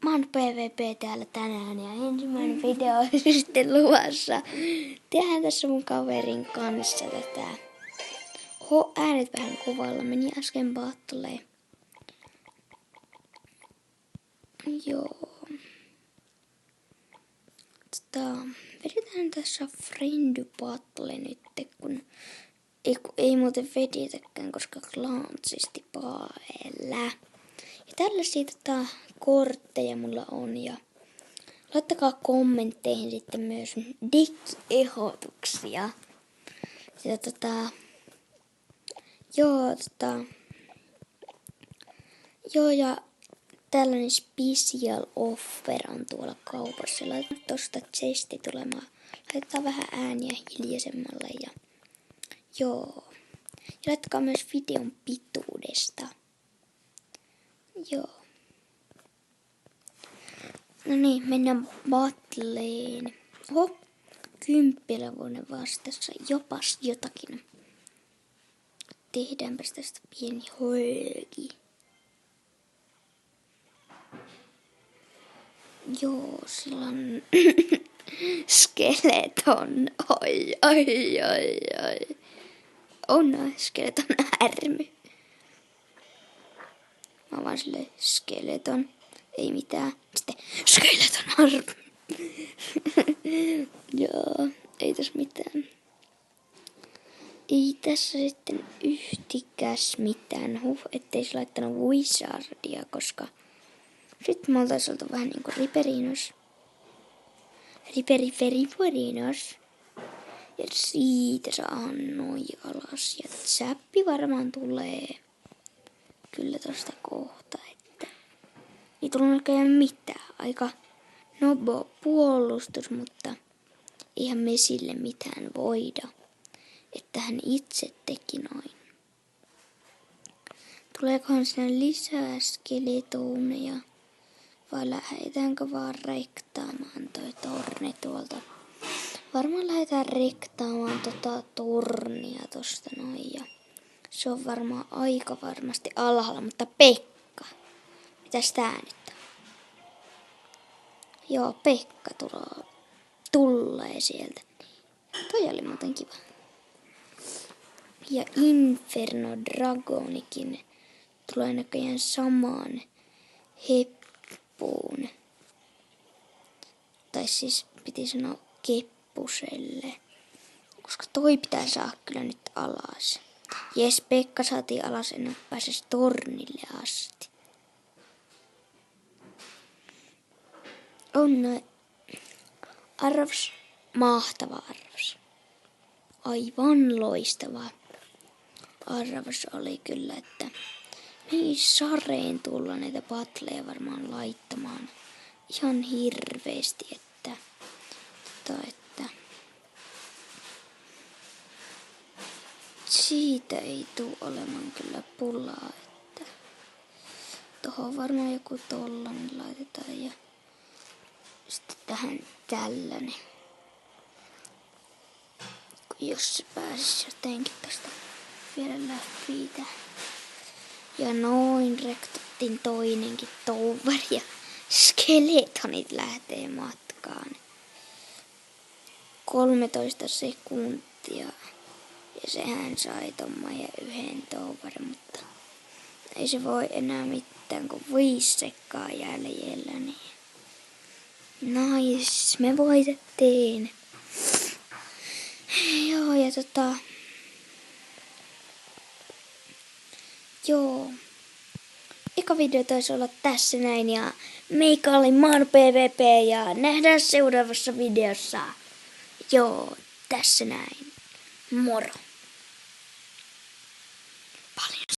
Mä oon PvP täällä tänään ja ensimmäinen video on sitten luvassa. Tehdään tässä mun kaverin kanssa tätä. Oho, äänet vähän kovalla. Meni äsken battleen. Joo. Vedetään tässä friend battle nyt, kun ei muuten vedetäkään, koska klantsisti päällä. Ja tällaisia kortteja mulla on ja laittakaa kommentteihin sitten myös deck-ehdotuksia. Ja tällainen special offer on tuolla kaupassa. Laitetaan tosta chesti tulemaan. Laitetaan vähän ääniä hiljaisemmalle ja joo. Ja laittakaa myös videon pituudesta. Joo. No niin, mennään battleen. Oho, 10 vuoden vastassa. Jopas jotakin. Tehdäänpäs tästä pieni hoiki. Joo, sillä on skeleton. Oi. On skeleton härmy. Mä vaan silleen skeleton. Ei mitään. Sitten skeleton härmy. Joo, ei tässä mitään. Ei tässä sitten yhtikäs mitään. Ettei se laittanut wizardia, koska sitten me oltais oltu vähän niinku riperinos. Riperinos. Ja siitä saa noin alas. Ja säppi varmaan tulee kyllä tosta kohta, että ei tullut näköjään mitään. Aika nobo puolustus, mutta eihän me sille mitään voida. Että hän itse teki noin. Tuleekohan sinne lisää skeletoneja? Vai lähdetäänkö vaan rektaamaan toi torni tuolta? Varmaan lähdetään rektaamaan tornia tosta noin. Ja se on varmaan aika varmasti alhaalla, mutta Pekka. Mitäs tää nyt on? Joo, Pekka tulee sieltä. Toi oli muuten kiva. Ja Inferno Dragonikin tulee näköjään samaan heppuun. Tai siis piti sanoa keppuselle. Koska toi pitää saada kyllä nyt alas. Jes, Pekka saatiin alas, en pääsisi tornille asti. On arvos, mahtava arvos. Aivan loistava arvos oli kyllä, että ei sareen tulla näitä battleja varmaan laittamaan ihan hirveästi, että siitä ei tule olemaan kyllä pullaa, että tohon varmaan joku tollanen laitetaan ja sitten tähän tällainen. Jos se pääsisi jotenkin tästä vielä läpi. Ja noin rektattiin toinenkin touveri ja skeletonit lähtee matkaan. 13 sekuntia. Ja sehän sai tomman ja yhden touvarin, mutta ei se voi enää mitään, kun 5 sekkaa jäljellä. Niin. Nice, me voitettiin. Joo, ja joo. Eka video taisi olla tässä näin, ja meikä oli Maan PvP, ja nähdään seuraavassa videossa. Joo, tässä näin. Moro.